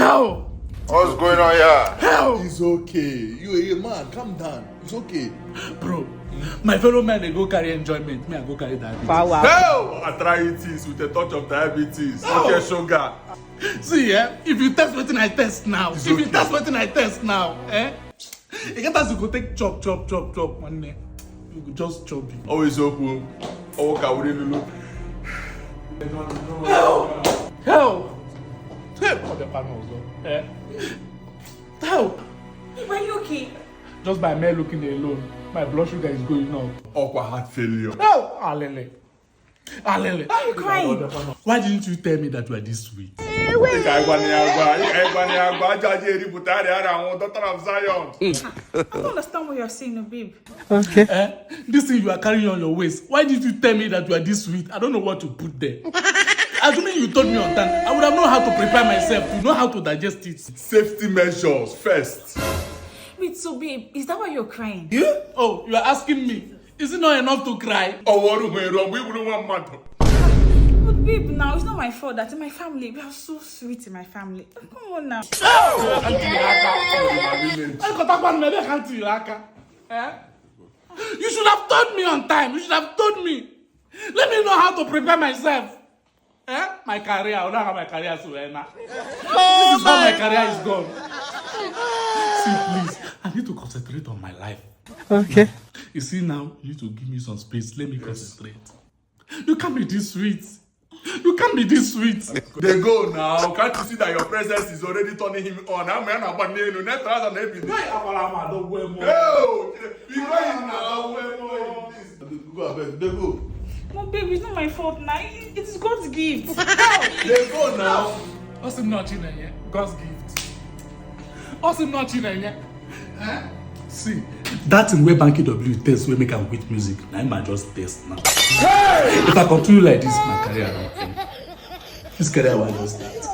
Hell! What's going on here? Hell! It's okay. You a man, calm down. It's okay. Bro, my fellow men, they go carry enjoyment. Me, I go carry diabetes. Hell! Arthritis with a touch of diabetes. Okay, sugar. See, if you test what I test now, It's if you okay. test what I test now, you get us to go take chop, one day. You go just chop it. Always open. Oh, okay, lulu. Hell! Hey, what the pan was done? Hell! Were you okay? Just by me looking alone, my blood sugar is going up. Awkward heart failure. Hell! Alele. Alele. Why are you crying? Why didn't you tell me that you are this sweet? Daughter of Zion. I don't understand what you're saying, babe. This thing you are carrying on your waist, why did you tell me that you are this sweet? I don't know what to put there. Assuming you told me on time, I would have known how to prepare myself, to know how to digest it. Safety measures first. Wait, so babe, is that why you're crying? Yeah? Oh, you are asking me. Is it not enough to cry? Oh, what we wouldn't want matter. But babe, now it's not my fault that in my family, we are so sweet in my family. Oh, come on now. You should have told me on time. You should have told me. Let me know how to prepare myself. My career, I don't have my career so now. This is how my career is gone. See, please, I need to concentrate on my life. Okay. You see now, you need to give me some space. Let me concentrate. You can't be this sweet. You can't be this sweet. They go now. Can't you see that your presence is already turning him on? I'm going to be going now. Go abeg, they go. No, babe, it's not my fault now. It is God's gift. They go now. What's him not in here? God's gift. What's him not in here? See, that in where Banky W test will make a with music. Now I might just test now. If I continue like this, my career will end. This career will just start.